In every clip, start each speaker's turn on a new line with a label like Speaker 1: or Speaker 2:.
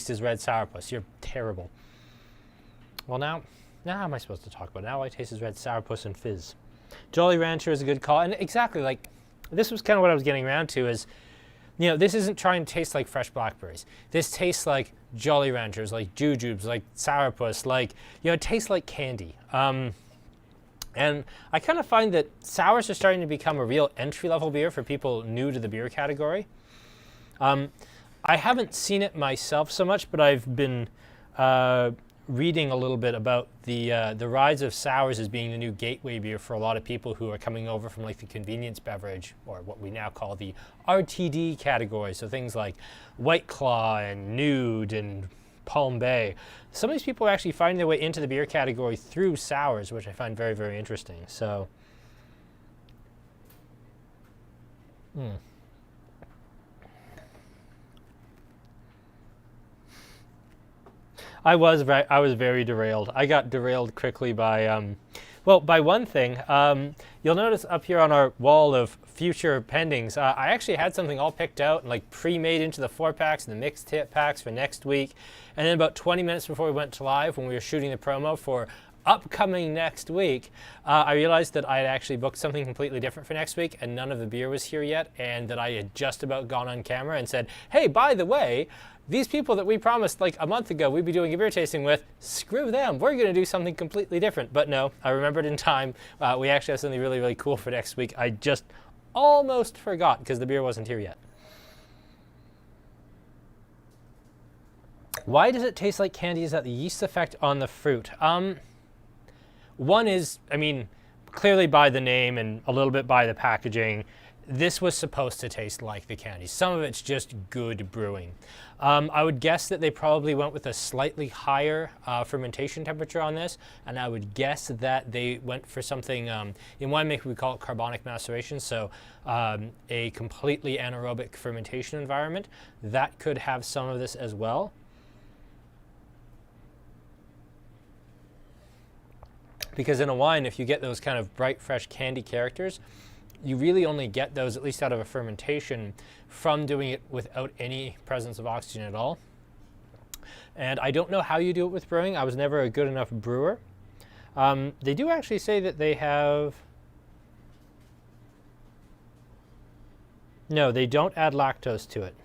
Speaker 1: taste is red sourpuss. You're terrible. Well, now how am I supposed to talk about it? Now all I taste is red sourpuss and fizz. Jolly Rancher is a good call. And exactly, like, this was kind of what I was getting around to is, you know, this isn't trying to taste like fresh blackberries. This tastes like Jolly Ranchers, like Jujubes, like sourpuss, like, you know, it tastes like candy. And I kind of find that sours are starting to become a real entry-level beer for people new to the beer category. I haven't seen it myself so much, but I've been reading a little bit about the rise of sours as being the new gateway beer for a lot of people who are coming over from like the convenience beverage, or what we now call the RTD category. So things like White Claw and Nude and Palm Bay. Some of these people are actually finding their way into the beer category through sours, which I find very, very interesting. So, I was very derailed. I got derailed quickly by, by one thing. You'll notice up here on our wall of future pendings, I actually had something all picked out and like pre-made into the 4-packs and the mixed tip packs for next week. And then about 20 minutes before we went to live, when we were shooting the promo for upcoming next week, I realized that I had actually booked something completely different for next week, and none of the beer was here yet, and that I had just about gone on camera and said, hey, by the way, these people that we promised like a month ago we'd be doing a beer tasting with, screw them, we're going to do something completely different. But no, I remembered in time. We actually have something really, really cool for next week. I just almost forgot because the beer wasn't here yet. Why does it taste like candy? Is that the yeast effect on the fruit? One is, I mean, clearly by the name and a little bit by the packaging, this was supposed to taste like the candy. Some of it's just good brewing. I would guess that they probably went with a slightly higher fermentation temperature on this, and I would guess that they went for something, in winemaking we call it carbonic maceration, so a completely anaerobic fermentation environment. That could have some of this as well. Because in a wine, if you get those kind of bright, fresh candy characters, you really only get those, at least out of a fermentation, from doing it without any presence of oxygen at all. And I don't know how you do it with brewing. I was never a good enough brewer. They do actually say that they have... No, they don't add lactose to it.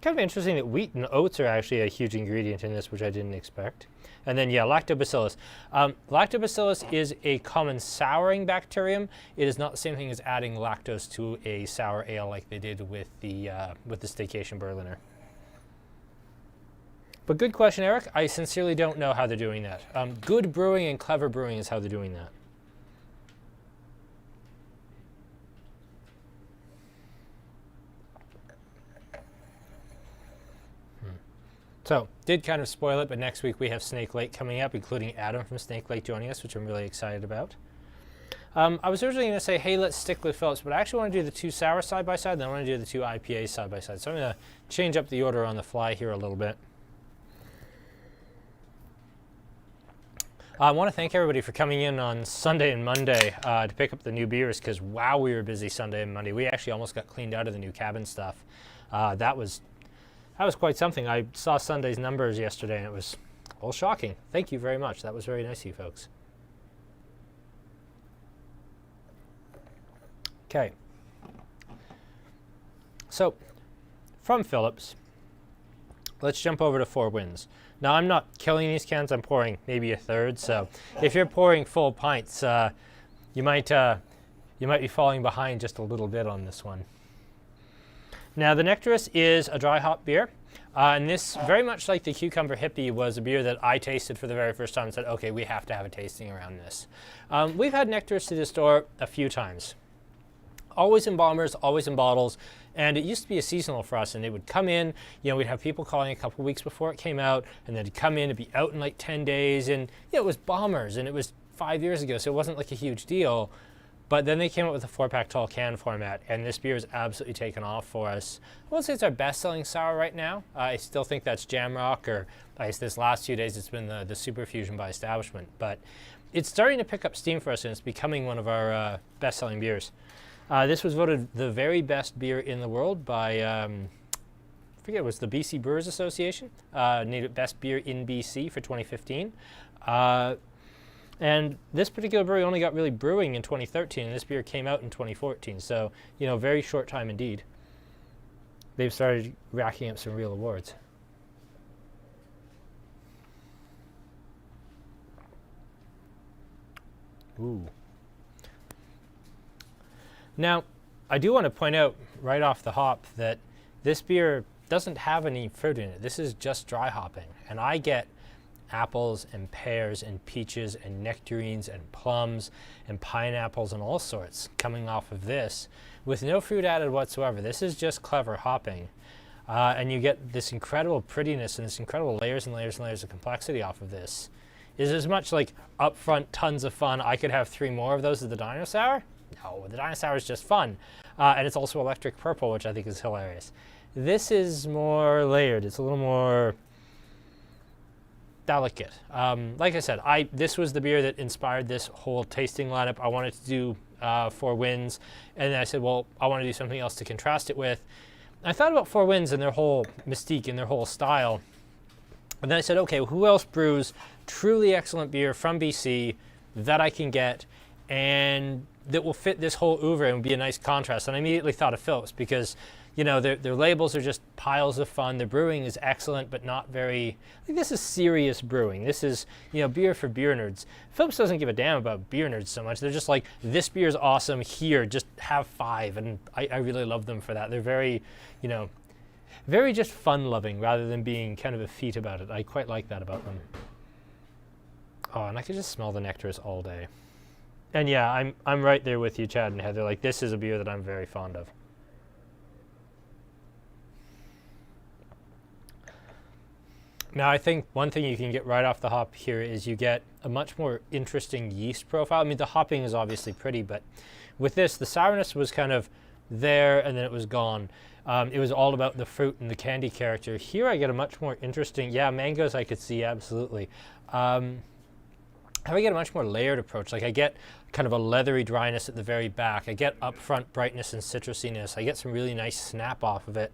Speaker 1: Kind of interesting that wheat and oats are actually a huge ingredient in this, which I didn't expect. And then, yeah, lactobacillus. Lactobacillus is a common souring bacterium. It is not the same thing as adding lactose to a sour ale like they did with the Staycation Berliner. But good question, Eric. I sincerely don't know how they're doing that. Good brewing and clever brewing is how they're doing that. So, did kind of spoil it, but next week we have Snake Lake coming up, including Adam from Snake Lake joining us, which I'm really excited about. I was originally going to say, hey, let's stick with Phillips, but I actually want to do the 2 sour side by side, then I want to do the 2 IPAs side by side. So I'm going to change up the order on the fly here a little bit. I want to thank everybody for coming in on Sunday and Monday to pick up the new beers, because wow, we were busy Sunday and Monday. We actually almost got cleaned out of the new cabin stuff. That was quite something. I saw Sunday's numbers yesterday, and it was a little shocking. Thank you very much. That was very nice of you folks. Okay. So, from Phillips, let's jump over to Four Winds. Now, I'm not killing these cans. I'm pouring maybe a third. So, if you're pouring full pints, you might be falling behind just a little bit on this one. Now, the Nectarus is a dry hop beer, and this, very much like the Cucumber Hippie, was a beer that I tasted for the very first time and said, okay, we have to have a tasting around this. We've had Nectarus to the store a few times. Always in bombers, always in bottles, and it used to be a seasonal for us, and it would come in, you know, we'd have people calling a couple weeks before it came out, and then it'd come in, it'd be out in like 10 days, and you know, it was bombers, and it was 5 years ago, so it wasn't like a huge deal. But then they came out with a 4-pack tall can format, and this beer is absolutely taken off for us. I won't say it's our best-selling sour right now. I still think that's Jamrock, or I guess this last few days it's been the Super Fusion by Establishment. But it's starting to pick up steam for us, and it's becoming one of our best-selling beers. This was voted the very best beer in the world by forget, it was the BC Brewers Association, named it Best Beer in BC for 2015. And this particular brewery only got really brewing in 2013, and this beer came out in 2014. So, you know, very short time indeed. They've started racking up some real awards. Ooh. Now, I do want to point out right off the hop that this beer doesn't have any fruit in it. This is just dry hopping. And I get apples and pears and peaches and nectarines and plums and pineapples and all sorts coming off of this with no fruit added whatsoever. This is just clever hopping. And you get this incredible prettiness and this incredible layers and layers and layers of complexity off of this. Is as much like upfront tons of fun, I could have 3 more of those of the Dino Sour? No, the Dino Sour is just fun. And it's also electric purple, which I think is hilarious. This is more layered. It's a little more delicate. Like I said, this was the beer that inspired this whole tasting lineup. I wanted to do 4 Winds, and then I said, well, I want to do something else to contrast it with. I thought about 4 Winds and their whole mystique and their whole style. And then I said, okay, well, who else brews truly excellent beer from BC that I can get and that will fit this whole oeuvre and be a nice contrast? And I immediately thought of Phillips because, you know, their labels are just piles of fun. Their brewing is excellent, but not very, I think this is serious brewing. This is, you know, beer for beer nerds. Phillips doesn't give a damn about beer nerds so much. They're just like, this beer is awesome, here, just have 5. And I really love them for that. They're very, you know, very just fun-loving rather than being kind of effete about it. I quite like that about them. Oh, and I could just smell the nectars all day. And yeah, I'm right there with you, Chad and Heather. Like, this is a beer that I'm very fond of. Now, I think one thing you can get right off the hop here is you get a much more interesting yeast profile. I mean, the hopping is obviously pretty, but with this, the sourness was kind of there and then it was gone. It was all about the fruit and the candy character. Here I get a much more interesting, yeah, mangoes I could see, absolutely. I get a much more layered approach. Like I get kind of a leathery dryness at the very back. I get upfront brightness and citrusiness. I get some really nice snap off of it.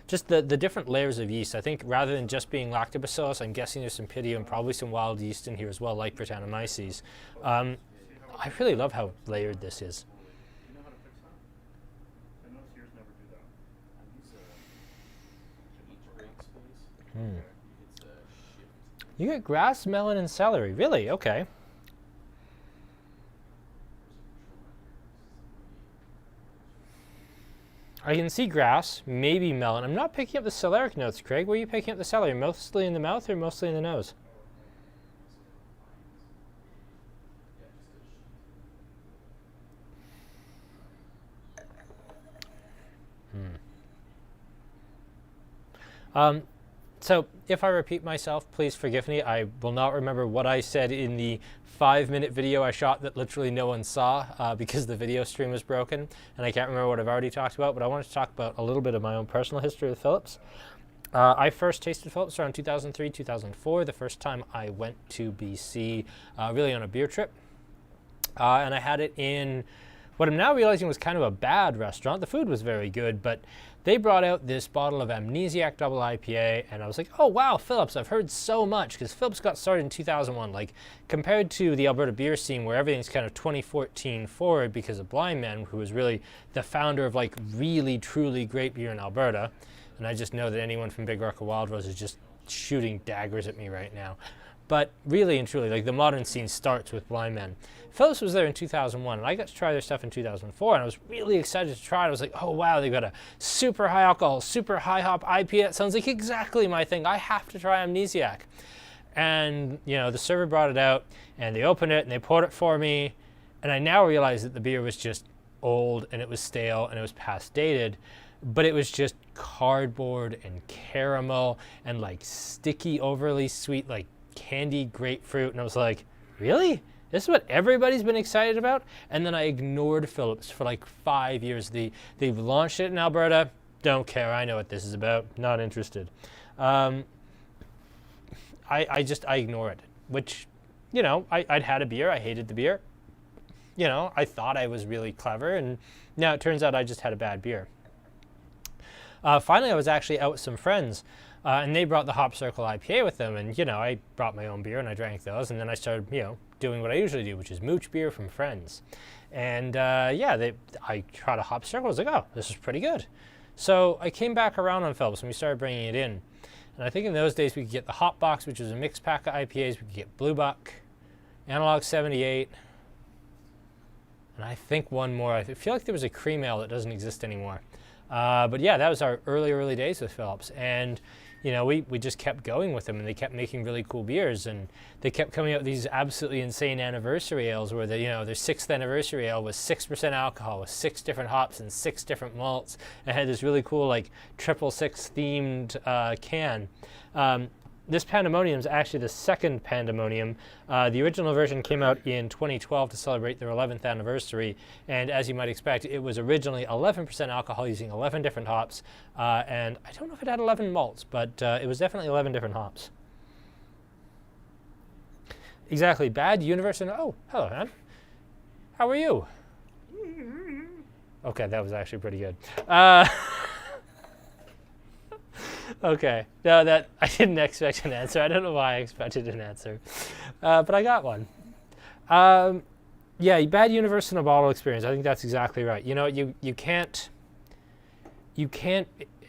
Speaker 1: Just the different layers of yeast. I think rather than just being lactobacillus, I'm guessing there's some Pydia and probably some wild yeast in here as well, like Brettanomyces. I really love how layered this is. You get grass, melon, and celery. Really? Okay. I can see grass, maybe melon. I'm not picking up the celeric notes, Craig. Where are you picking up the celery? Mostly in the mouth or mostly in the nose? So if I repeat myself, please forgive me. I will not remember what I said in the 5-minute video I shot that literally no one saw because the video stream was broken, and I can't remember what I've already talked about, but I wanted to talk about a little bit of my own personal history with Phillips. I first tasted Phillips around 2003, 2004, the first time I went to BC, really on a beer trip. And I had it in what I'm now realizing was kind of a bad restaurant. The food was very good, but they brought out this bottle of Amnesiac Double IPA, and I was like, oh wow, Phillips, I've heard so much, because Phillips got started in 2001. Like, compared to the Alberta beer scene where everything's kind of 2014 forward because of Blind Man, who was really the founder of like really, truly great beer in Alberta. And I just know that anyone from Big Rock or Wild Rose is just shooting daggers at me right now. But really and truly, like the modern scene starts with Blind Men. Phillips was there in 2001, and I got to try their stuff in 2004, and I was really excited to try it. I was like, oh wow, they've got a super high alcohol, super high hop IPA. It sounds like exactly my thing. I have to try Amnesiac. And, you know, the server brought it out, and they opened it, and they poured it for me, and I now realize that the beer was just old, and it was stale, and it was past dated, but it was just cardboard and caramel and like sticky, overly sweet, like candy grapefruit, and I was like, really? This is what everybody's been excited about? And then I ignored Phillips for like 5 years. They've launched it in Alberta. Don't care. I know what this is about. Not interested. I ignore it, which, you know, I'd had a beer. I hated the beer. You know, I thought I was really clever, and now it turns out I just had a bad beer. Finally, I was actually out with some friends, and they brought the Hop Circle IPA with them, and I brought my own beer and I drank those, and then I started doing what I usually do, which is mooch beer from friends. And I tried a Hop Circle. I was like, oh, this is pretty good. So I came back around on Phillips and we started bringing it in. And I think in those days we could get the Hop Box, which was a mixed pack of IPAs. We could get Blue Buck, Analog 78, and I think one more. I feel like there was a cream ale that doesn't exist anymore. But yeah, that was our early days with Phillips. And we just kept going with them, and they kept making really cool beers, and they kept coming out with these absolutely insane anniversary ales where their 6th anniversary ale was 6% alcohol with 6 different hops and 6 different malts. It had this really cool like 666 themed can. This Pandemonium is actually the second Pandemonium. The original version came out in 2012 to celebrate their 11th anniversary, and as you might expect, it was originally 11% alcohol using 11 different hops, and I don't know if it had 11 malts, but it was definitely 11 different hops. Exactly, Bad Universe, and oh, hello, man. How are you? Okay, that was actually pretty good. Okay, no, that I didn't expect an answer. I don't know why I expected an answer, but I got one. Yeah, Bad Universe in a Bottle experience. I think that's exactly right. You can't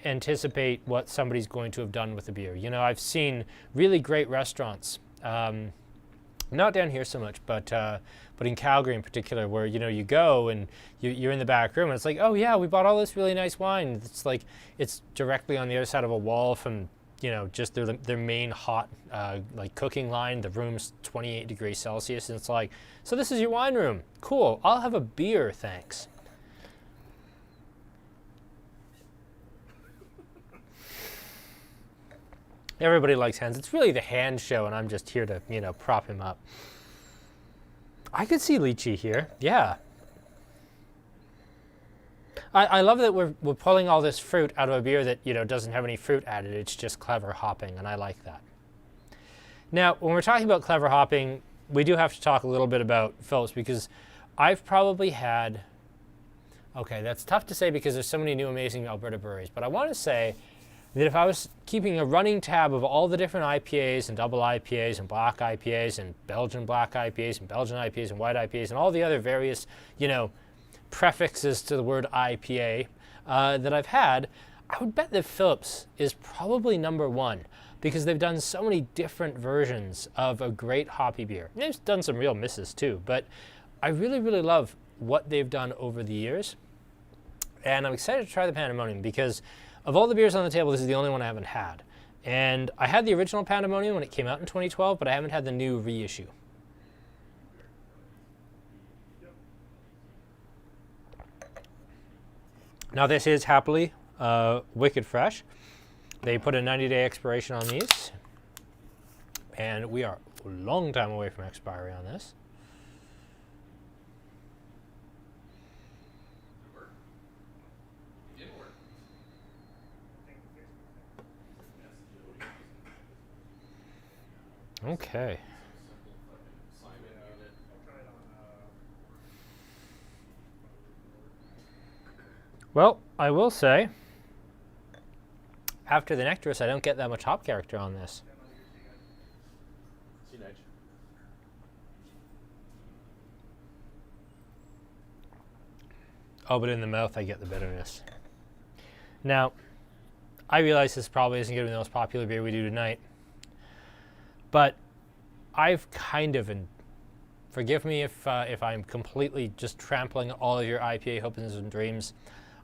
Speaker 1: anticipate what somebody's going to have done with the beer. I've seen really great restaurants, not down here so much, but in Calgary in particular, where you go and you're in the back room and it's like, oh yeah, we bought all this really nice wine. It's like it's directly on the other side of a wall from just their main hot like cooking line. The room's 28 degrees Celsius, and it's like, so this is your wine room. Cool. I'll have a beer, thanks. Everybody likes Hans. It's really the Hans show, and I'm just here to prop him up. I could see lychee here, yeah. I love that we're pulling all this fruit out of a beer that doesn't have any fruit added. It's just clever hopping, and I like that. Now, when we're talking about clever hopping, we do have to talk a little bit about Phillips, because I've probably had, okay, that's tough to say because there's so many new amazing Alberta breweries, but I want to say that if I was keeping a running tab of all the different IPAs and double IPAs and black IPAs and Belgian black IPAs and Belgian IPAs and white IPAs and all the other various, prefixes to the word IPA that I've had, I would bet that Phillips is probably number one, because they've done so many different versions of a great hoppy beer. They've done some real misses too, but I really, really love what they've done over the years. And I'm excited to try the Pandemonium because of all the beers on the table, this is the only one I haven't had. And I had the original Pandemonium when it came out in 2012, but I haven't had the new reissue. Now this is happily wicked fresh. They put a 90-day expiration on these, and we are a long time away from expiry on this. Okay. Well, I will say, after the Nectarus, I don't get that much hop character on this. Oh, but in the mouth, I get the bitterness. Now, I realize this probably isn't going to be the most popular beer we do tonight, but I've kind of, and forgive me if I'm completely just trampling all of your IPA hopes and dreams,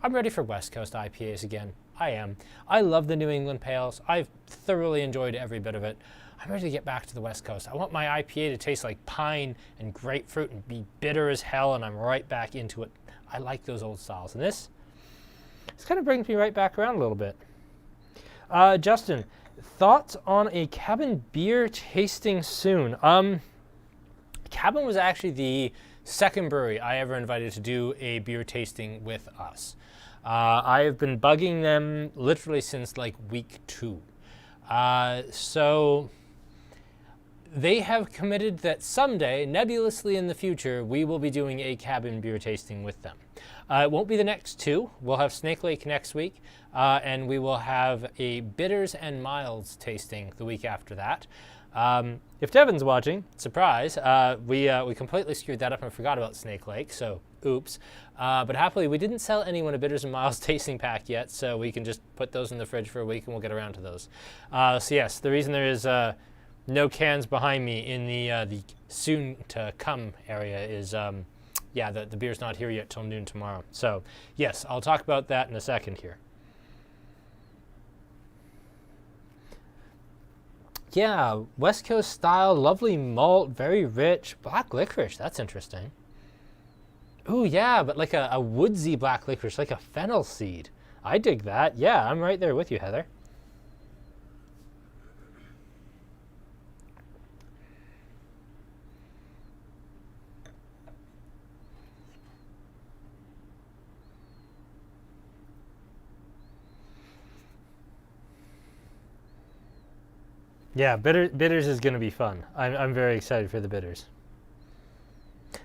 Speaker 1: I'm ready for West Coast IPAs again. I am. I love the New England Pales. I've thoroughly enjoyed every bit of it. I'm ready to get back to the West Coast. I want my IPA to taste like pine and grapefruit and be bitter as hell, and I'm right back into it. I like those old styles. And this kind of brings me right back around a little bit. Justin, thoughts on a Cabin beer tasting soon? Cabin was actually the second brewery I ever invited to do a beer tasting with us. I have been bugging them literally since like week 2. So they have committed that someday, nebulously in the future, we will be doing a cabin beer tasting with them. It won't be the next two. We'll have Snake Lake next week, and we will have a bitters and milds tasting the week after that. If Devin's watching, surprise, we completely screwed that up and forgot about Snake Lake, so oops. But happily, we didn't sell anyone a bitters and milds tasting pack yet, so we can just put those in the fridge for a week and we'll get around to those. So yes, the reason there is no cans behind me in the soon to come area is, yeah, the beer's not here yet till noon tomorrow. So yes, I'll talk about that in a second here. Yeah, West Coast style, lovely malt, very rich. Black licorice, that's interesting. Ooh, yeah, but like a woodsy black licorice, like a fennel seed. I dig that. Yeah, I'm right there with you, Heather. Yeah, bitters is going to be fun. I'm very excited for the bitters.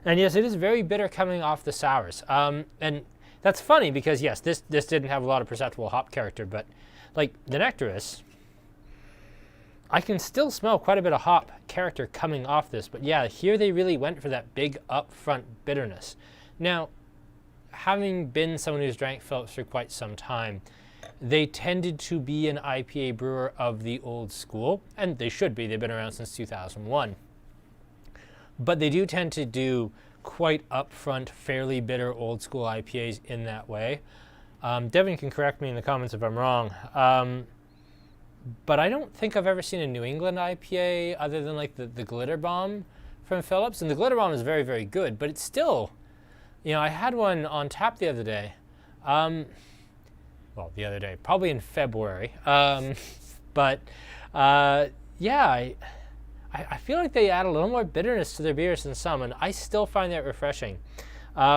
Speaker 1: And yes, it is very bitter coming off the sours. And that's funny because, yes, this didn't have a lot of perceptible hop character, but like the Nectarus, I can still smell quite a bit of hop character coming off this. But yeah, here they really went for that big upfront bitterness. Now, having been someone who's drank Phillips for quite some time, they tended to be an IPA brewer of the old school, and they should be. They've been around since 2001. But they do tend to do quite upfront, fairly bitter old school IPAs in that way. Devin can correct me in the comments if I'm wrong. But I don't think I've ever seen a New England IPA other than like the Glitter Bomb from Phillips. And the Glitter Bomb is very, very good, but it's still, you know, I had one on tap the other day. Well, the other day, probably in February. But yeah, I feel like they add a little more bitterness to their beers than some, and I still find that refreshing.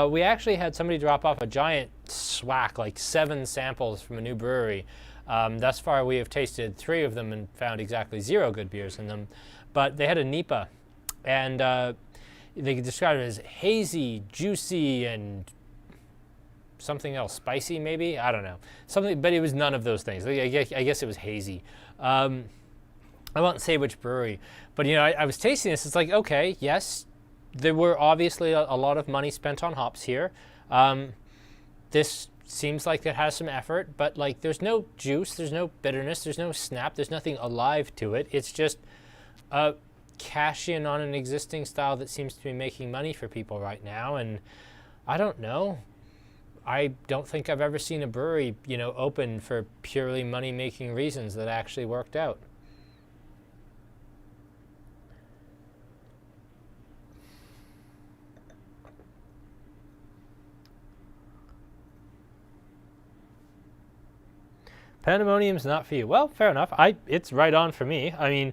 Speaker 1: We actually had somebody drop off a giant swack, like 7 samples from a new brewery. Thus far, we have tasted 3 of them and found exactly 0 good beers in them. But they had a NEPA, and they could describe it as hazy, juicy, and something else, spicy maybe? I don't know. Something, but it was none of those things. I guess it was hazy. I won't say which brewery, but you know, I was tasting this. It's like, okay, yes, there were obviously a lot of money spent on hops here. This seems like it has some effort, but like there's no juice, there's no bitterness, there's no snap, there's nothing alive to it. It's just a cash in on an existing style that seems to be making money for people right now. And I don't know. I don't think I've ever seen a brewery, you know, open for purely money-making reasons that actually worked out. Pandemonium's not for you. Well, fair enough. It's right on for me. I mean,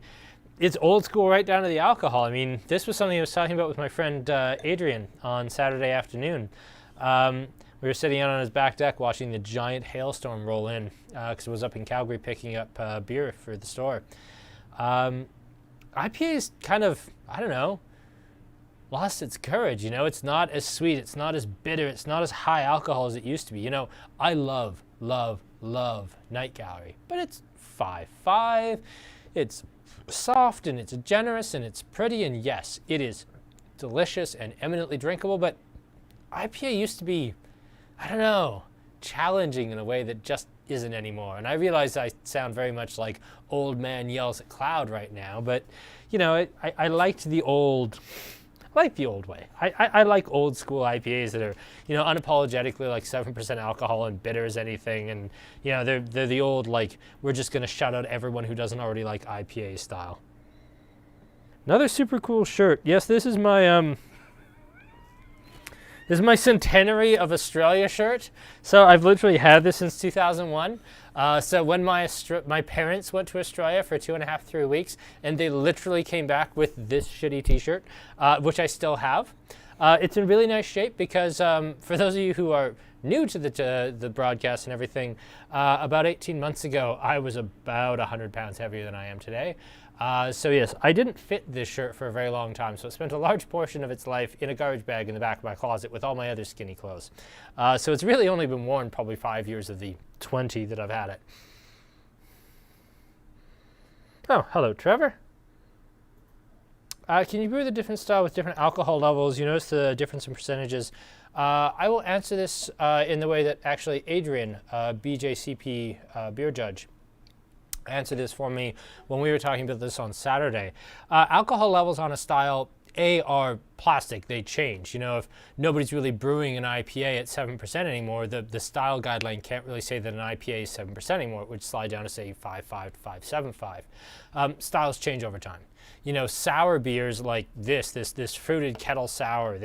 Speaker 1: it's old school right down to the alcohol. I mean, this was something I was talking about with my friend Adrian on Saturday afternoon. We were sitting out on his back deck watching the giant hailstorm roll in because it was up in Calgary picking up beer for the store. IPA's kind of, I don't know, lost its courage. You know, it's not as sweet, it's not as bitter, it's not as high alcohol as it used to be. You know, I love Night Gallery, but it's 5.5. It's soft and it's generous and it's pretty, and yes, it is delicious and eminently drinkable, but IPA used to be, I don't know, challenging in a way that just isn't anymore. And I realize I sound very much like old man yells at cloud right now, but you know, I liked the old, I like the old way. I like old school IPAs that are, you know, unapologetically like 7% alcohol and bitter as anything, and you know, they're the old like we're just gonna shut out everyone who doesn't already like IPA style. Another super cool shirt. Yes, this is my this is my Centenary of Australia shirt. So I've literally had this since 2001. So when my parents went to Australia for 2.5, 3 weeks, and they literally came back with this shitty t-shirt, which I still have. It's in really nice shape because for those of you who are new to the broadcast and everything, about 18 months ago, I was about 100 pounds heavier than I am today. So yes, I didn't fit this shirt for a very long time, so it spent a large portion of its life in a garbage bag in the back of my closet with all my other skinny clothes. So it's really only been worn probably 5 years of the 20 that I've had it. Oh, hello, Trevor. Can you brew the different style with different alcohol levels? You notice the difference in percentages. I will answer this in the way that actually Adrian, BJCP beer judge, answered this for me when we were talking about this on Saturday. Alcohol levels on a style are plastic. They change. You know, if nobody's really brewing an IPA at 7% anymore, the style guideline can't really say that an IPA is 7% anymore. It would slide down to say 5.5 to 5.75. Styles change over time. You know, sour beers like this fruited kettle sour,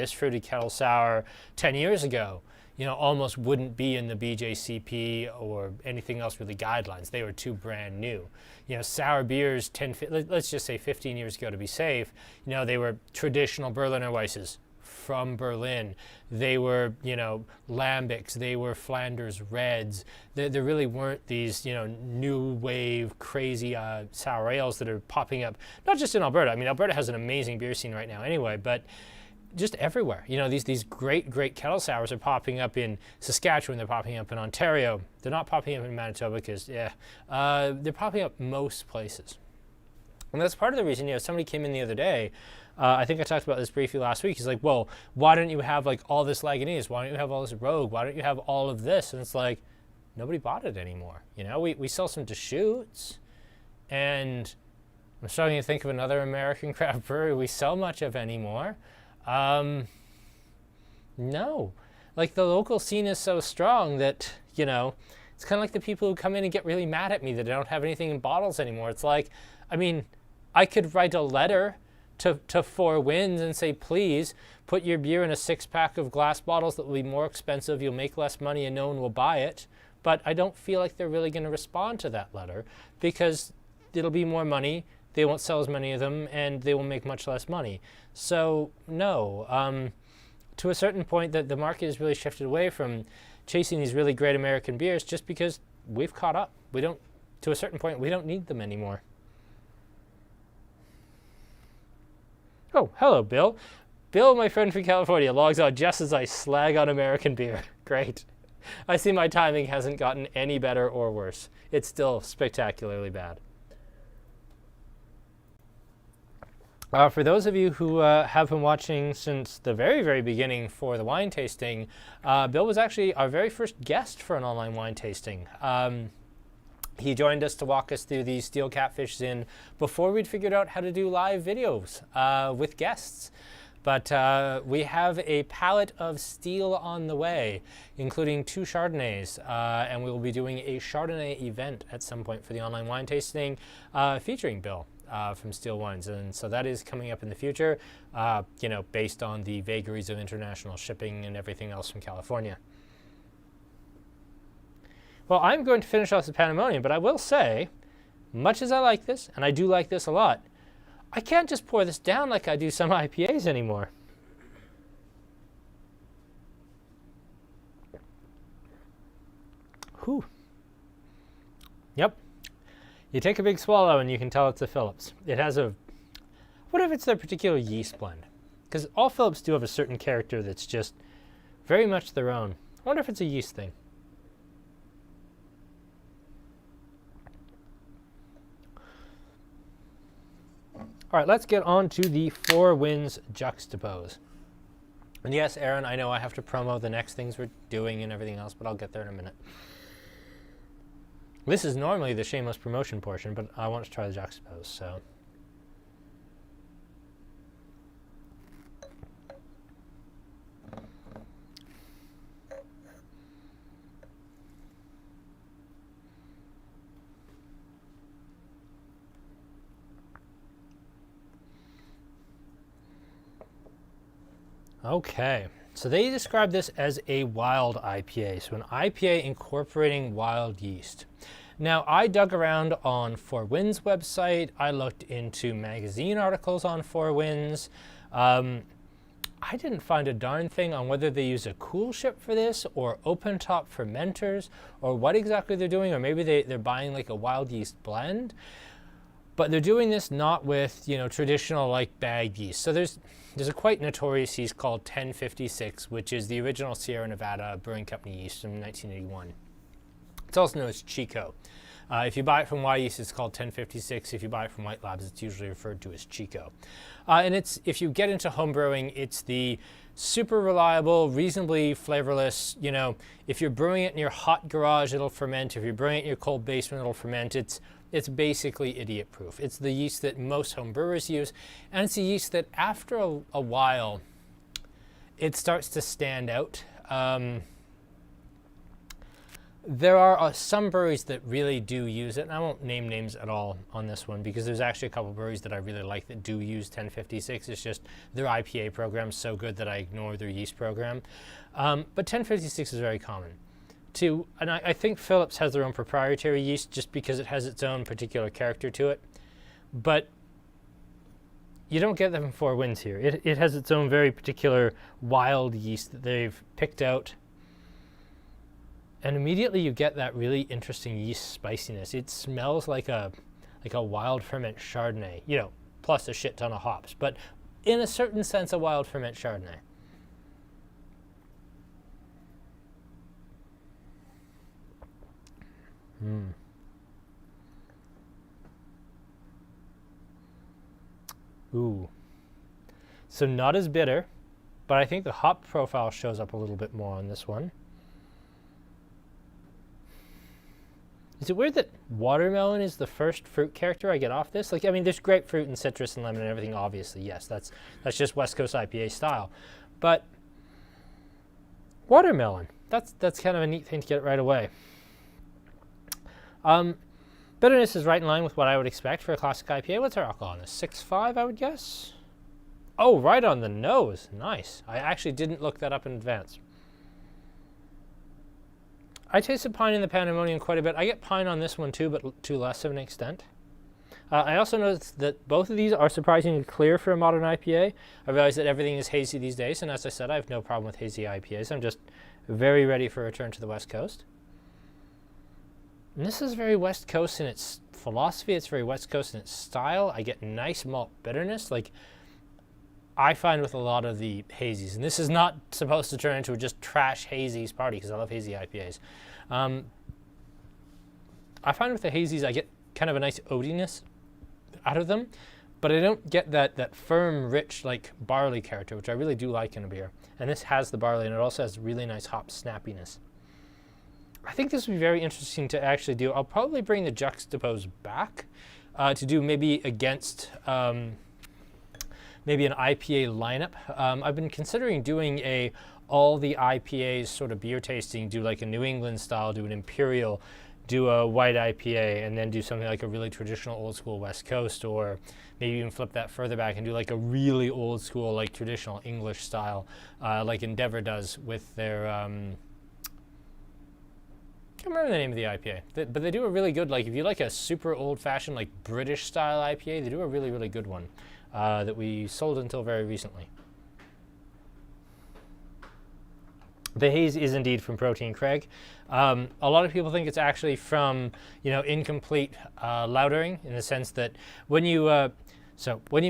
Speaker 1: 10 years ago, you know, almost wouldn't be in the BJCP or anything else really guidelines. They were too brand new. You know, sour beers, let's just say 15 years ago to be safe, you know, they were traditional Berliner Weisses from Berlin. They were, you know, Lambics, they were Flanders Reds. There really weren't these, you know, new wave crazy sour ales that are popping up, not just in Alberta. I mean, Alberta has an amazing beer scene right now anyway, but just everywhere. You know, these great kettle sours are popping up in Saskatchewan, they're popping up in Ontario. They're not popping up in Manitoba because, they're popping up most places. And that's part of the reason, you know, somebody came in the other day, I think I talked about this briefly last week. He's like, well, why don't you have like all this Lagunitas? Why don't you have all this Rogue? Why don't you have all of this? And it's like, nobody bought it anymore. You know, we sell some Deschutes, and I'm starting to think of another American craft brewery we sell much of anymore. No, like the local scene is so strong that, you know, it's kind of like the people who come in and get really mad at me that I don't have anything in bottles anymore. It's like, I mean, I could write a letter to Four Winds and say, please put your beer in a 6-pack of glass bottles that will be more expensive. You'll make less money and no one will buy it. But I don't feel like they're really going to respond to that letter because it'll be more money. They won't sell as many of them, and they will make much less money. So, no. To a certain point, the market has really shifted away from chasing these really great American beers just because we've caught up. To a certain point, we don't need them anymore. Oh, hello, Bill. Bill, my friend from California, logs on just as I slag on American beer. Great. I see my timing hasn't gotten any better or worse. It's still spectacularly bad. For those of you who have been watching since the very, very beginning for the wine tasting, Bill was actually our very first guest for an online wine tasting. He joined us to walk us through the Steel Catfish Zin before we'd figured out how to do live videos with guests. But we have a palette of steel on the way, including 2 Chardonnays, and we will be doing a Chardonnay event at some point for the online wine tasting featuring Bill from Steel Wines. And so that is coming up in the future, you know, based on the vagaries of international shipping and everything else from California. Well, I'm going to finish off the Pandemonium, but I will say, much as I like this, and I do like this a lot, I can't just pour this down like I do some IPAs anymore. Whew. Yep. You take a big swallow and you can tell it's a Phillips. It has a, what if it's their particular yeast blend? Because all Phillips do have a certain character that's just very much their own. I wonder if it's a yeast thing. All right, let's get on to the Four Winds Juxtapose. And yes, Aaron, I know I have to promo the next things we're doing and everything else, but I'll get there in a minute. This is normally the shameless promotion portion, but I want to try the Juxtapose, so. Okay, so they describe this as a wild IPA, so an IPA incorporating wild yeast. Now, I dug around on Four Winds' website. I looked into magazine articles on Four Winds. I didn't find a darn thing on whether they use a coolship for this or open top fermenters or what exactly they're doing, or maybe they're buying like a wild yeast blend. But they're doing this not with, you know, traditional like bagged yeast. So there's a quite notorious yeast called 1056, which is the original Sierra Nevada Brewing Company yeast from 1981. It's also known as Chico. If you buy it from Y Yeast, it's called 1056. If you buy it from White Labs, it's usually referred to as Chico. And it's, if you get into home brewing, it's the super reliable, reasonably flavorless, you know, if you're brewing it in your hot garage, it'll ferment. If you're brewing it in your cold basement, it'll ferment. It's basically idiot proof. It's the yeast that most home brewers use, and it's a yeast that after a while, it starts to stand out. There are some breweries that really do use it, and I won't name names at all on this one because there's actually a couple breweries that I really like that do use 1056. It's just their IPA program's so good that I ignore their yeast program. But 1056 is very common. And I think Phillips has their own proprietary yeast just because it has its own particular character to it. But you don't get them in Four Winds here. It has its own very particular wild yeast that they've picked out. And immediately you get that really interesting yeast spiciness. It smells like a wild ferment Chardonnay, you know, plus a shit ton of hops, but in a certain sense, a wild ferment Chardonnay. Ooh. So not as bitter, but I think the hop profile shows up a little bit more on this one. Is it weird that watermelon is the first fruit character I get off this? Like, I mean, there's grapefruit and citrus and lemon and everything, obviously. Yes, that's just West Coast IPA style. But watermelon, that's kind of a neat thing to get right away. Bitterness is right in line with what I would expect for a classic IPA. What's our alcohol on this? 6.5, I would guess? Oh, right on the nose. Nice. I actually didn't look that up in advance. I tasted pine in the Pandemonium quite a bit. I get pine on this one too, but to less of an extent. I also noticed that both of these are surprisingly clear for a modern IPA. I realize that everything is hazy these days, and as I said, I have no problem with hazy IPAs. I'm just very ready for a return to the West Coast. And this is very West Coast in its philosophy. It's very West Coast in its style. I get nice malt bitterness. Like I find with a lot of the hazies, and this is not supposed to turn into a just trash hazies party because I love hazy IPAs. I find with the hazies I get kind of a nice oatiness out of them, but I don't get that firm, rich, like barley character, which I really do like in a beer. And this has the barley, and it also has really nice hop snappiness. I think this would be very interesting to actually do. I'll probably bring the Juxtapose back to do maybe against maybe an IPA lineup. I've been considering doing all the IPAs sort of beer tasting, do like a New England style, do an Imperial, do a white IPA, and then do something like a really traditional old school West Coast, or maybe even flip that further back and do like a really old school, like traditional English style, like Endeavor does with their, I can't remember the name of the IPA, but they do a really good, like if you like a super old fashioned, like British style IPA, they do a really, really good one that we sold until very recently. The haze is indeed from Protein Craig. A lot of people think it's actually from, incomplete lautering, in the sense that when you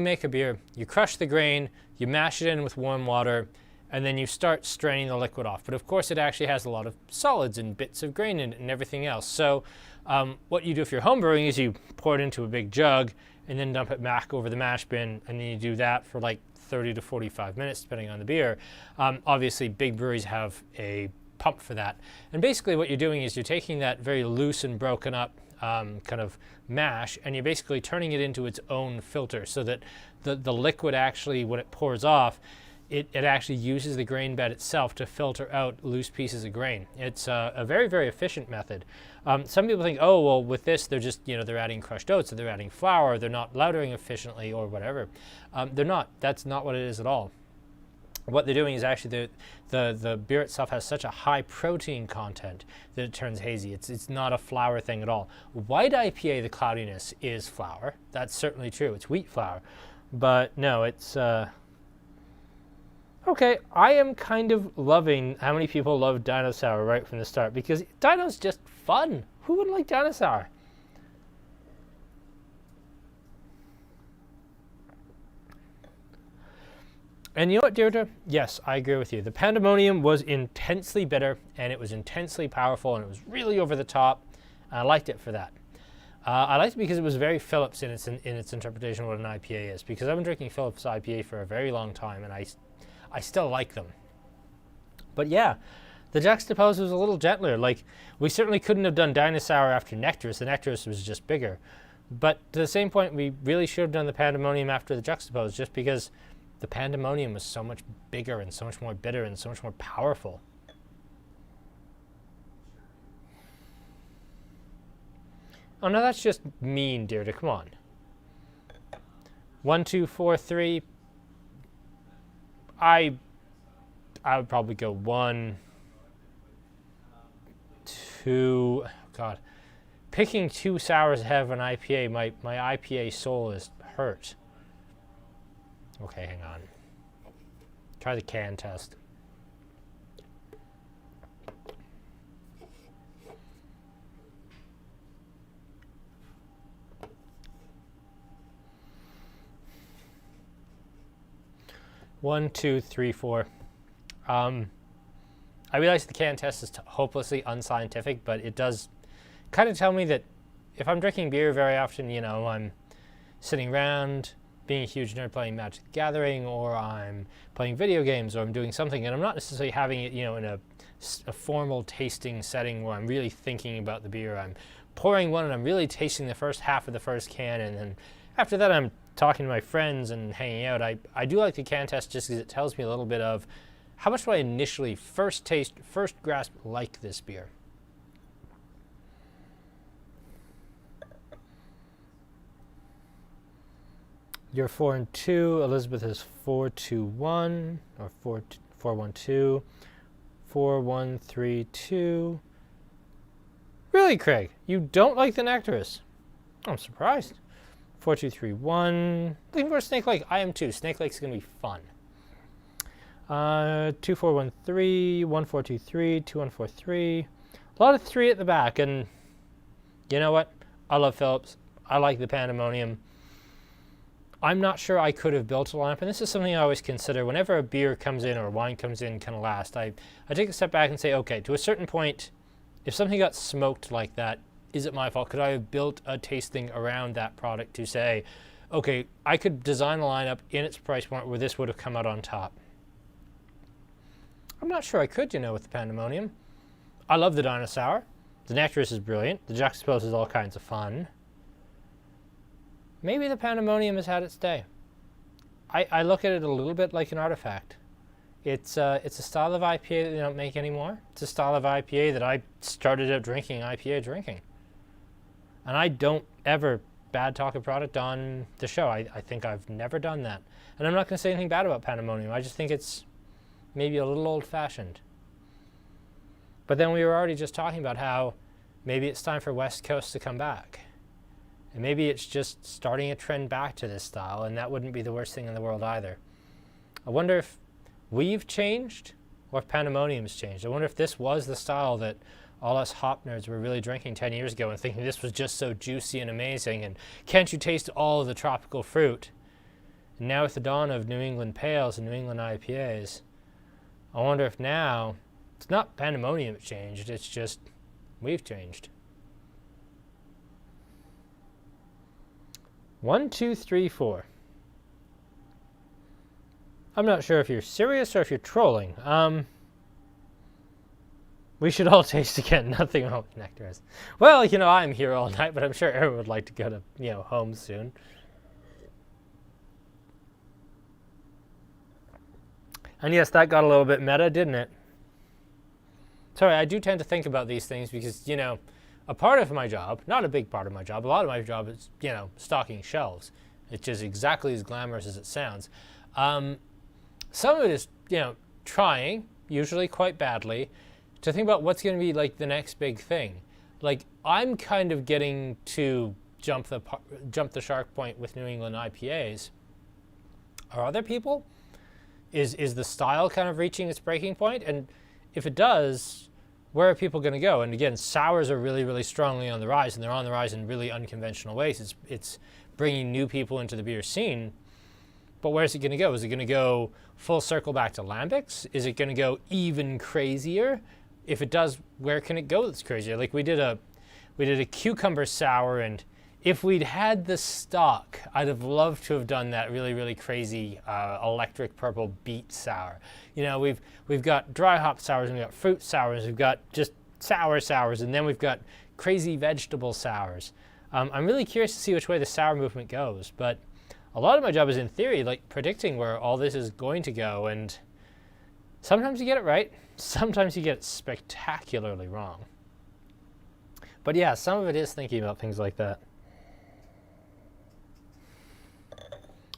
Speaker 1: make a beer, you crush the grain, you mash it in with warm water, and then you start straining the liquid off. But of course, it actually has a lot of solids and bits of grain in it and everything else. So what you do if you're homebrewing is you pour it into a big jug and then dump it back over the mash bin, and then you do that for like 30 to 45 minutes, depending on the beer. Obviously, big breweries have a pump for that. And basically what you're doing is you're taking that very loose and broken up kind of mash, and you're basically turning it into its own filter, so that the liquid actually, when it pours off, it actually uses the grain bed itself to filter out loose pieces of grain. It's a very, very efficient method. Some people think, oh, well, with this, they're just, they're adding crushed oats, or they're adding flour, they're not lautering efficiently, or whatever. They're not. That's not what it is at all. What they're doing is actually the beer itself has such a high protein content that it turns hazy. It's not a flour thing at all. White IPA, the cloudiness is flour. That's certainly true. It's wheat flour. But no, it's Okay, I am kind of loving how many people love Dinosaur right from the start, because Dino's just fun. Who would like Dinosaur? And you know what, Deirdre? Yes, I agree with you. The Pandemonium was intensely bitter, and it was intensely powerful, and it was really over the top. I liked it for that. I liked it because it was very Phillips in its interpretation of what an IPA is, because I've been drinking Phillips IPA for a very long time, and I still like them. But yeah, the Juxtapose was a little gentler. Like, we certainly couldn't have done Dinosaur after Nectarous. The Nectarous was just bigger. But to the same point, we really should have done the Pandemonium after the Juxtapose, just because the Pandemonium was so much bigger and so much more bitter and so much more powerful. Oh, no, that's just mean, Deirdre. Come on. 1, 2, 4, 3. I would probably go 1, 2. God, picking 2 sours ahead of an IPA, my IPA soul is hurt. Okay, hang on. Try the can test. One, two, three, four. I realize the can test is hopelessly unscientific, but it does kind of tell me that if I'm drinking beer very often, you know, I'm sitting around being a huge nerd playing Magic the Gathering, or I'm playing video games, or I'm doing something, and I'm not necessarily having it, you know, in a formal tasting setting where I'm really thinking about the beer. I'm pouring one and I'm really tasting the first half of the first can, and then after that I'm talking to my friends and hanging out. I do like the can test just because it tells me a little bit of how much do I initially first grasp like this beer. You're 4 and 2. Elizabeth is 4, 2, 1, or 4, 4, 1, 2, 4, 1, 3, 2. Really, Craig? You don't like the Nectarous? I'm surprised. 4, 2, 3, 1. Looking for a Snake Lake. I am too. Snake Lake's gonna be fun. 2, 4, 1, 3, 1, 4, 2, 3, 2, 1, 4, 3. A lot of 3 at the back, and you know what? I love Phillips. I like the Pandemonium. I'm not sure I could have built a lineup, and this is something I always consider whenever a beer comes in or a wine comes in kind of last. I take a step back and say, okay, to a certain point, if something got smoked like that, is it my fault? Could I have built a tasting around that product to say, okay, I could design a lineup in its price point where this would have come out on top? I'm not sure I could, you know, with the Pandemonium. I love the Dinosaur. The Nectarous is brilliant. The Juxtapose is all kinds of fun. Maybe the Pandemonium has had its day. I look at it a little bit like an artifact. It's a style of IPA that they don't make anymore. It's a style of IPA that I started out drinking IPA. And I don't ever bad talk a product on the show. I think I've never done that. And I'm not going to say anything bad about Pandemonium. I just think it's maybe a little old-fashioned. But then we were already just talking about how maybe it's time for West Coast to come back. And maybe it's just starting a trend back to this style, and that wouldn't be the worst thing in the world either. I wonder if we've changed or if Pandemonium's changed. I wonder if this was the style that all us hop nerds were really drinking 10 years ago and thinking this was just so juicy and amazing, and can't you taste all of the tropical fruit? And now with the dawn of New England Pales and New England IPAs, I wonder if now it's not Pandemonium that changed, it's just we've changed. 1, 2, 3, 4. I'm not sure if you're serious or if you're trolling. We should all taste again. Nothing wrong with Nectarous. Well, you know, I'm here all night, but I'm sure everyone would like to go to, you know, home soon. And yes, that got a little bit meta, didn't it? Sorry, I do tend to think about these things because, you know, a part of my job, not a big part of my job, a lot of my job is, you know, stocking shelves. It's just exactly as glamorous as it sounds. Some of it is, you know, trying, usually quite badly, to think about what's going to be like the next big thing. Like, I'm kind of getting to jump the shark point with New England IPAs. Are other people? Is the style kind of reaching its breaking point? And if it does, where are people going to go? And again, sours are really, really strongly on the rise, and they're on the rise in really unconventional ways. It's bringing new people into the beer scene. But where's it going to go? Is it going to go full circle back to lambics? Is it going to go even crazier? If it does, where can it go that's crazier? Like we did a cucumber sour, and if we'd had the stock, I'd have loved to have done that really, really crazy electric purple beet sour. You know, we've got dry hop sours, and we've got fruit sours, we've got just sours, and then we've got crazy vegetable sours. I'm really curious to see which way the sour movement goes, but a lot of my job is in theory, like predicting where all this is going to go, and sometimes you get it right, sometimes you get it spectacularly wrong. But yeah, some of it is thinking about things like that.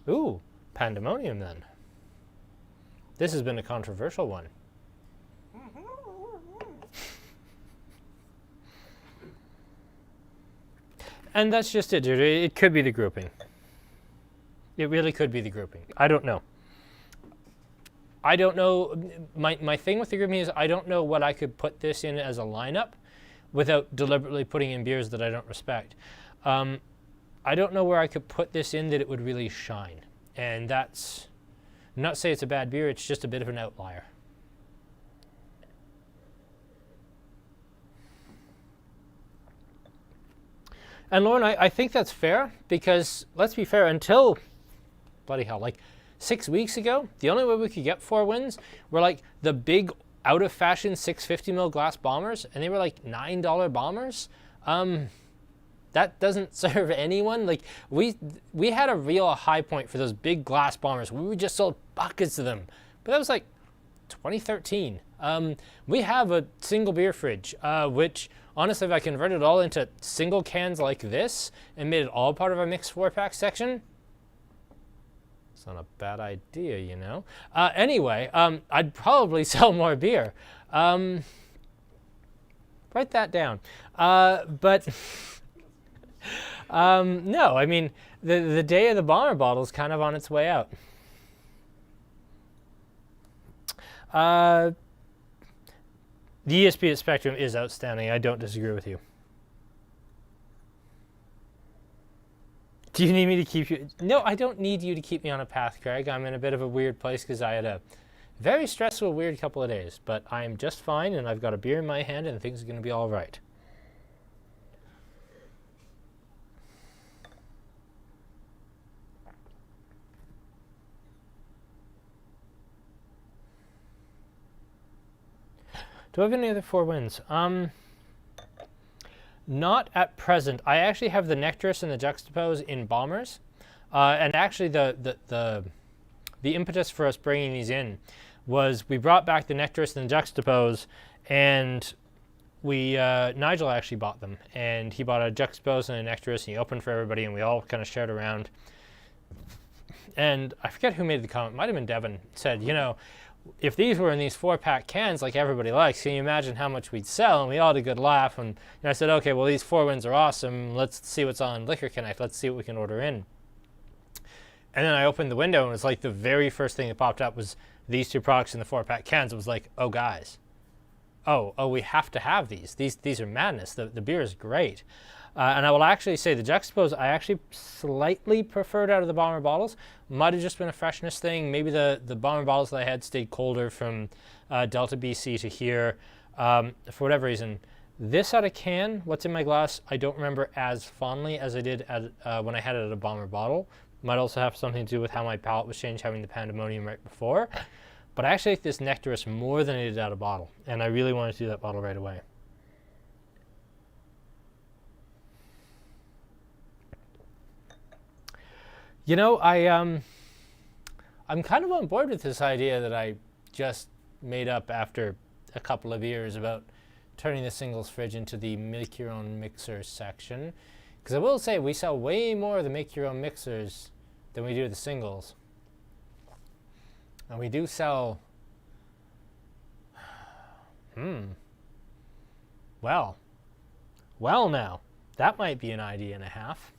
Speaker 1: Ooh, pandemonium then. This has been a controversial one. And that's just it, dude. It could be the grouping. It really could be the grouping. I don't know. I don't know. My thing with the grouping is I don't know what I could put this in as a lineup without deliberately putting in beers that I don't respect. I don't know where I could put this in that it would really shine. And that's, I'm not saying it's a bad beer, it's just a bit of an outlier. And Lauren, I think that's fair, because let's be fair, until, bloody hell, like 6 weeks ago, the only way we could get 4 wins were like the big out of fashion 650 ml glass bombers, and they were like $9 bombers. That doesn't serve anyone. Like we had a real high point for those big glass bombers. We just sold buckets of them, but that was like 2013. We have a single beer fridge, which honestly, if I converted it all into single cans like this and made it all part of a mixed 4-pack section, it's not a bad idea, you know. Anyway, I'd probably sell more beer. Write that down. But no, I mean, the day of the bomber bottle is kind of on its way out. The ESP at Spectrum is outstanding. I don't disagree with you. Do you need me to keep you? No, I don't need you to keep me on a path, Craig. I'm in a bit of a weird place because I had a very stressful, weird couple of days. But I'm just fine, and I've got a beer in my hand, and things are going to be all right. Do I have any other 4 wins? Not at present. I actually have the Nectarus and the Juxtapose in bombers, and actually the impetus for us bringing these in was we brought back the Nectarus and the Juxtapose, and we Nigel actually bought them, and he bought a Juxtapose and a Nectarus, and he opened for everybody, and we all kind of shared around. And I forget who made the comment. Might have been Devin. Said, you know, if these were in these 4-pack cans like everybody likes, can you imagine how much we'd sell? And we all had a good laugh. And I said, okay, well, these 4 wins are awesome. Let's see what's on Liquor Connect. Let's see what we can order in. And then I opened the window, and it was like the very first thing that popped up was these 2 products in the 4-pack cans. It was like, oh, guys. Oh, we have to have these. These are madness. The beer is great. And I will actually say the Juxtapose I actually slightly preferred out of the bomber bottles. Might have just been a freshness thing. Maybe the bomber bottles that I had stayed colder from Delta BC to here. For whatever reason, this out of can, what's in my glass, I don't remember as fondly as I did when I had it at a bomber bottle. Might also have something to do with how my palate was changed having the Pandemonium right before. But I actually like this Nectarus more than I did out of bottle. And I really wanted to do that bottle right away. You know, I'm kind of on board with this idea that I just made up after a couple of years about turning the singles fridge into the make your own mixer section. Because I will say we sell way more of the make your own mixers than we do the singles. And we do sell, well now, that might be an idea and a half.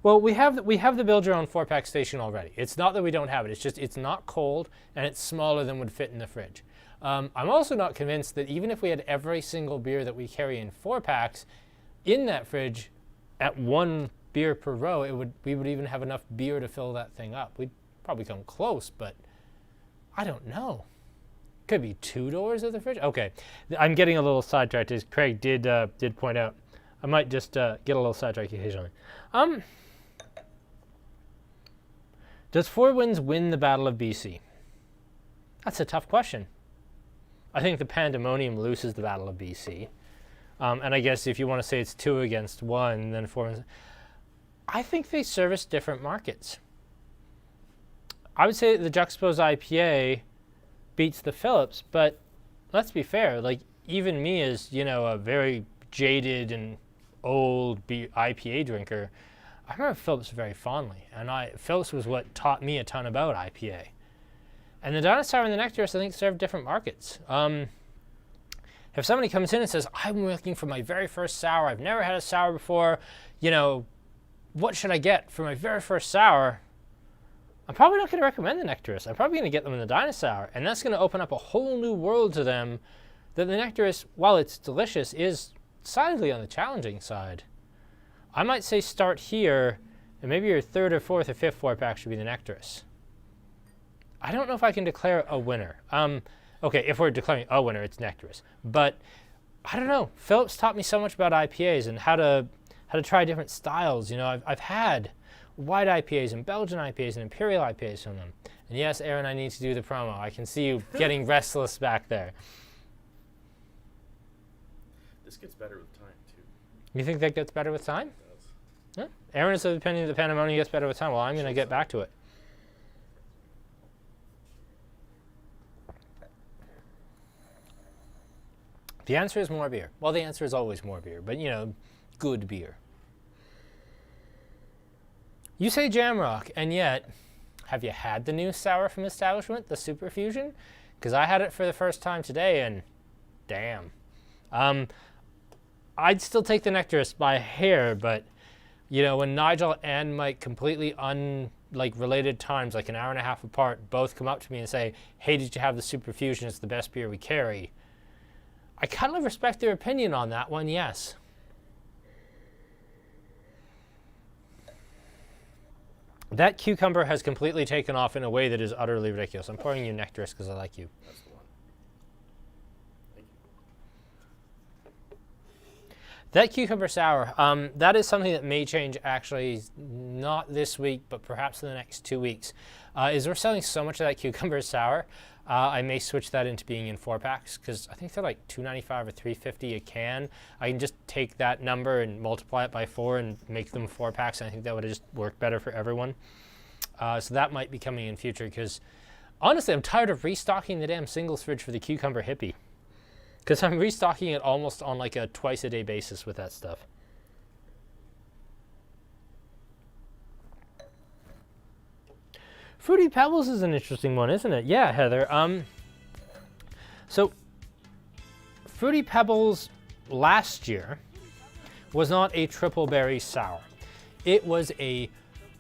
Speaker 1: Well, we have the build your own 4-pack station already. It's not that we don't have it. It's just it's not cold and it's smaller than would fit in the fridge. I'm also not convinced that even if we had every single beer that we carry in 4-packs in that fridge at 1 beer per row, we would even have enough beer to fill that thing up. We'd probably come close, but I don't know. Could be 2 doors of the fridge. Okay, I'm getting a little sidetracked, as Craig did point out. I might just get a little sidetracked occasionally. Does Four Winds win the Battle of BC? That's a tough question. I think the Pandemonium loses the Battle of BC. And I guess if you want to say it's 2 against 1, then Four Winds. I think they service different markets. I would say that the Juxtaposed IPA beats the Phillips, but let's be fair. Like, even me as, a very jaded and old IPA drinker, I remember Phillips very fondly. And Phillips was what taught me a ton about IPA. And the Dinosaur and the Nectarist, I think, serve different markets. If somebody comes in and says, I'm looking for my very first sour, I've never had a sour before, what should I get for my very first sour? I'm probably not going to recommend the Nectarist. I'm probably going to get them in the Dinosaur. And that's going to open up a whole new world to them that the Nectarist, while it's delicious, is decidedly on the challenging side. I might say start here, and maybe your 3rd or 4th or 5th 4-pack should be the Nectarist. I don't know if I can declare a winner. Okay, if we're declaring a winner, it's Nectarist. But I don't know. Phillips taught me so much about IPAs and how to try different styles. I've had white IPAs and Belgian IPAs and Imperial IPAs from them. And yes, Aaron, I need to do the promo. I can see you getting restless back there.
Speaker 2: This gets better with time, too.
Speaker 1: You think that gets better with time?
Speaker 2: It does.
Speaker 1: Yeah. Aaron is of the opinion that the Pandemonium gets better with time. Well, I'm going to get back to it. The answer is more beer. Well, the answer is always more beer, but, good beer. You say Jamrock, and yet, have you had the new sour from Establishment, the Super Fusion? Because I had it for the first time today, and damn. I'd still take the Nectarist by a hair, but, when Nigel and Mike completely related times, like an hour and a half apart, both come up to me and say, hey, did you have the Super Fusion? It's the best beer we carry. I kind of respect their opinion on that one, yes. That cucumber has completely taken off in a way that is utterly ridiculous. I'm pouring you Nectarist because I like you.
Speaker 2: That's the one. Thank you.
Speaker 1: That cucumber sour, that is something that may change actually not this week, but perhaps in the next 2 weeks. Is we're selling so much of that cucumber sour, I may switch that into being in 4-packs because I think they're like $2.95 or $3.50 a can. I can just take that number and multiply it by 4 and make them 4-packs. And I think that would just work better for everyone. So that might be coming in future because honestly, I'm tired of restocking the damn singles fridge for the Cucumber Hippie because I'm restocking it almost on like a twice-a-day basis with that stuff. Fruity Pebbles is an interesting one, isn't it? Yeah, Heather. So, Fruity Pebbles last year was not a triple berry sour. It was a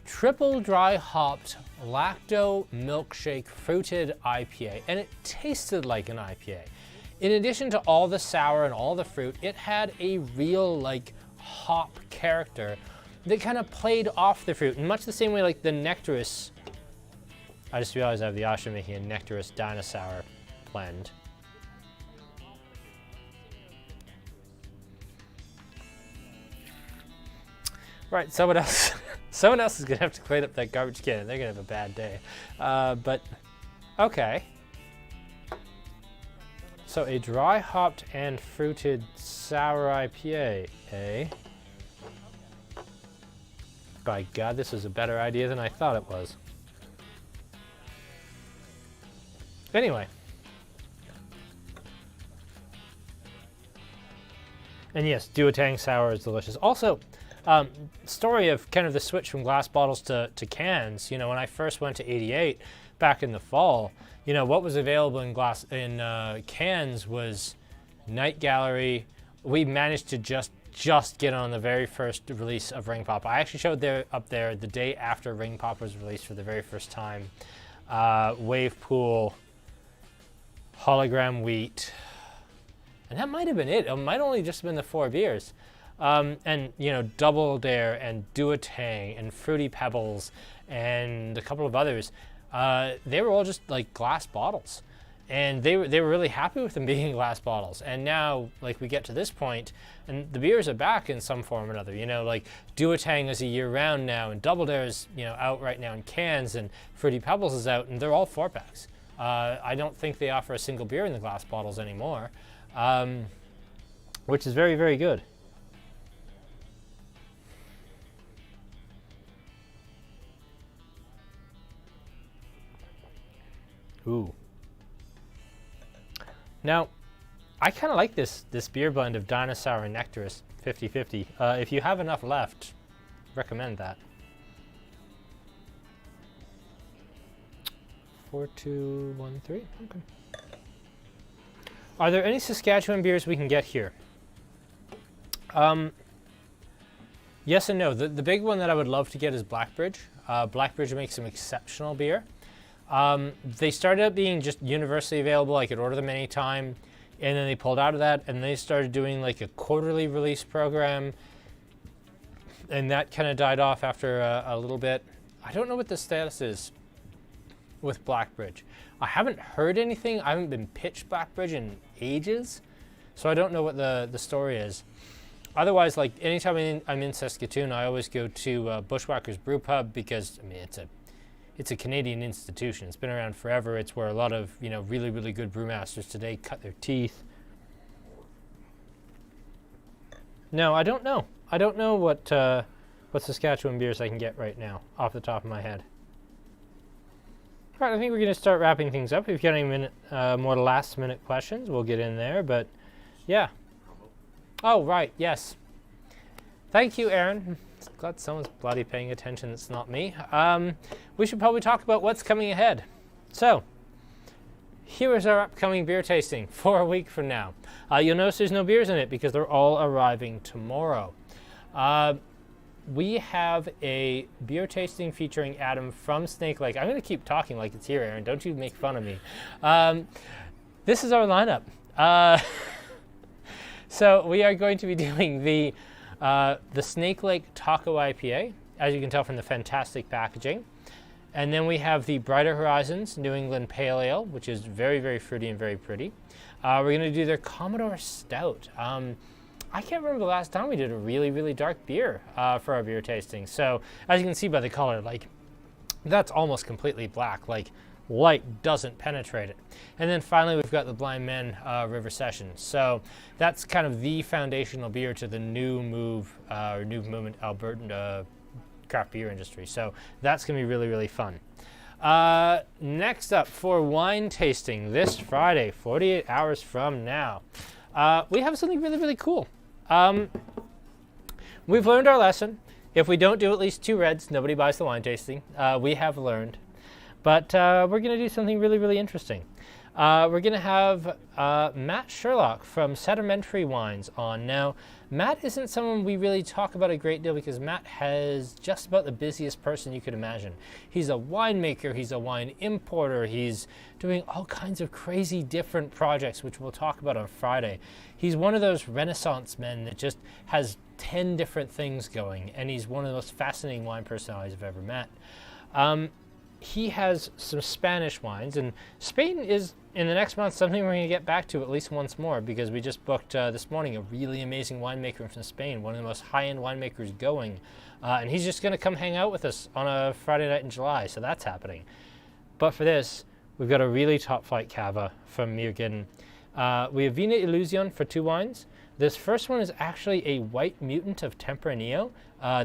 Speaker 1: triple dry hopped lacto milkshake fruited IPA, and it tasted like an IPA. In addition to all the sour and all the fruit, it had a real hop character that kind of played off the fruit in much the same way like the Nectarist. I just realized I have the option of making a Nectarist Dinosaur blend. Right, someone else is gonna have to clean up that garbage can and they're gonna have a bad day. But okay. So a dry hopped and fruited sour IPA, eh? By God, this is a better idea than I thought it was. Anyway. And yes, Duotang Sour is delicious. Also, story of kind of the switch from glass bottles to cans. When I first went to 88 back in the fall, what was available in cans was Night Gallery. We managed to just just get on the very first release of Ring Pop. I actually showed up there the day after Ring Pop was released for the very first time. Wave Pool, Hologram Wheat, and that might have been it. It might only just been the 4 beers. And you know, Double Dare and Duotang and Fruity Pebbles and a couple of others. They were all just like glass bottles, and they were really happy with them being glass bottles. And now, like, we get to this point, and the beers are back in some form or another. You know, like Duotang is a year round now, and Double Dare is, you know, out right now in cans, and Fruity Pebbles is out, and they're all 4-packs. I don't think they offer a single beer in the glass bottles anymore, which is very, very good. Ooh. Now, I kind of like this beer blend of Dinosaur and Nectarus 50-50. If you have enough left, recommend that. 4213. Okay. Are there any Saskatchewan beers we can get here? Yes and no. The big one that I would love to get is Blackbridge. Blackbridge makes some exceptional beer. They started out being just universally available. I could order them anytime, and then they pulled out of that, and they started doing like a quarterly release program, and that kind of died off after a little bit. I don't know what the status is with Blackbridge. I haven't heard anything. I haven't been pitched Blackbridge in ages, so I don't know what the story is. Otherwise, like anytime I'm in Saskatoon, I always go to Bushwhackers Brew Pub, because I mean it's a Canadian institution. It's been around forever. It's where a lot of, you know, really, really good brewmasters today cut their teeth. No, I don't know. I don't know what Saskatchewan beers I can get right now off the top of my head. All right, I think we're going to start wrapping things up. If you've got any more last-minute questions, we'll get in there. But yeah. Oh, right. Yes. Thank you, Aaron. Glad someone's bloody paying attention. It's not me. We should probably talk about what's coming ahead. So, here is our upcoming beer tasting for a week from now. You'll notice there's no beers in it because they're all arriving tomorrow. We have a beer tasting featuring Adam from Snake Lake. I'm going to keep talking like it's here, Aaron. Don't you make fun of me. This is our lineup. So we are going to be doing the Snake Lake Taco IPA, as you can tell from the fantastic packaging. And then we have the Brighter Horizons New England Pale Ale, which is very, very fruity and very pretty. We're going to do their Commodore Stout. I can't remember the last time we did a really, really dark beer for our beer tasting. So as you can see by the color, like that's almost completely black. Like light doesn't penetrate it. And then finally we've got the Blind Men River Session. So that's kind of the foundational beer to the new movement Albertan craft beer industry. So that's going to be really, really fun. Next up for wine tasting this Friday, 48 hours from now, we have something really, really cool. We've learned our lesson. If we don't do at least 2 reds, nobody buys the wine tasting. We have learned. But we're going to do something really, really interesting. We're going to have Matt Sherlock from Sedimentary Wines on. Now, Matt isn't someone we really talk about a great deal because Matt has just about the busiest person you could imagine. He's a winemaker, he's a wine importer, he's doing all kinds of crazy different projects, which we'll talk about on Friday. He's one of those Renaissance men that just has 10 different things going, and he's one of the most fascinating wine personalities I've ever met. He has some Spanish wines, and Spain is, in the next month, something we're going to get back to at least once more, because we just booked this morning a really amazing winemaker from Spain, one of the most high-end winemakers going, and he's just going to come hang out with us on a Friday night in July, so that's happening. But for this, we've got a really top-flight cava from Mirgen. We have Vina Illusion for 2 wines. This first one is actually a White Mutant of Tempranillo,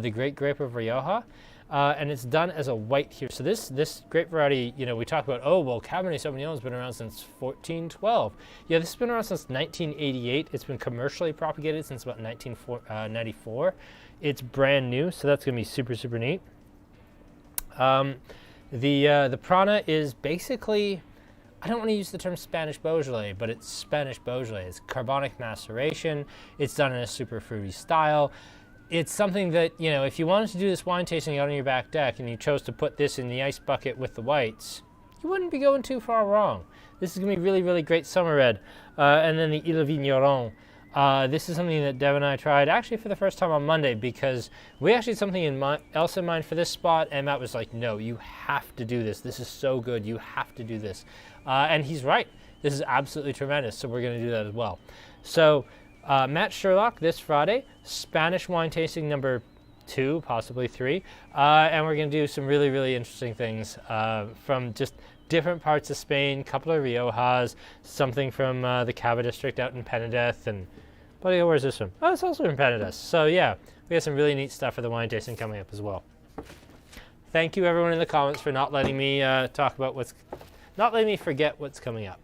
Speaker 1: the Great Grape of Rioja. And it's done as a white here. So this grape variety, you know, we talk about, oh, well, Cabernet Sauvignon has been around since 1412. Yeah, this has been around since 1988. It's been commercially propagated since about 1994. It's brand new, so that's going to be super, super neat. The Prana is basically I don't want to use the term Spanish Beaujolais, but it's Spanish Beaujolais. It's carbonic maceration. It's done in a super fruity style. It's something that, you know, if you wanted to do this wine tasting out on your back deck and you chose to put this in the ice bucket with the whites, you wouldn't be going too far wrong. This is going to be really, really great summer red. And then the Il Vigneron. This is something that Deb and I tried actually for the first time on Monday, because we actually had something else in mind for this spot, and Matt was like, no, you have to do this. This is so good. You have to do this. And he's right. This is absolutely tremendous, so we're going to do that as well. So Matt Sherlock this Friday, Spanish wine tasting number 2, possibly 3, and we're going to do some really, really interesting things from just different parts of Spain, a couple of Riojas, something from the Cava district out in Penedeth, and buddy, where's this one? Oh, it's also in Penedeth. So yeah, we got some really neat stuff for the wine tasting coming up as well. Thank you everyone in the comments for not letting me not letting me forget what's coming up.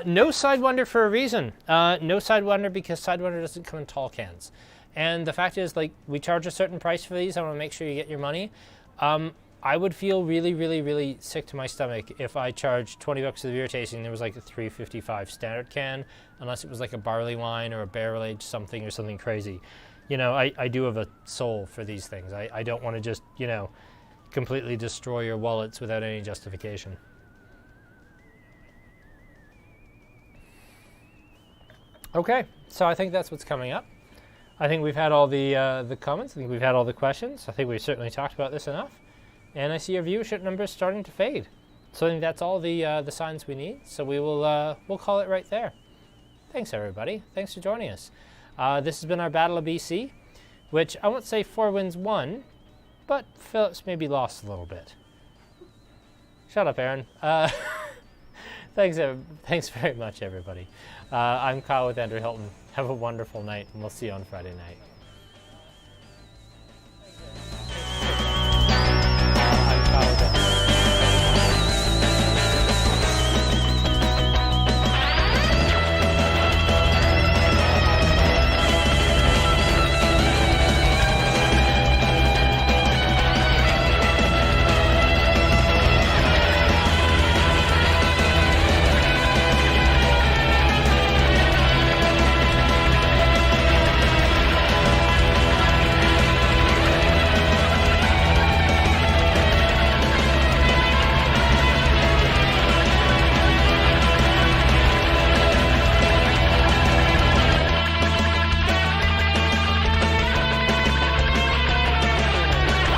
Speaker 1: No Sidewinder for a reason. No Sidewinder because Sidewinder doesn't come in tall cans. And the fact is, like, we charge a certain price for these. I want to make sure you get your money. I would feel really, really, really sick to my stomach if I charged $20 for the beer tasting and there was like a $3.55 standard can, unless it was like a barley wine or a barrel aged something or something crazy. You know, I do have a soul for these things. I don't want to just, you know, completely destroy your wallets without any justification. Okay, so I think that's what's coming up. I think we've had all the comments. I think we've had all the questions. I think we've certainly talked about this enough. And I see our viewership numbers starting to fade. So I think that's all the signs we need. So we'll call it right there. Thanks everybody. Thanks for joining us. This has been our Battle of BC, which I won't say Four Winds won, but Phillips maybe lost a little bit. Shut up, Aaron. Thanks very much, everybody. I'm Kyle with Andrew Hilton. Have a wonderful night, and we'll see you on Friday night.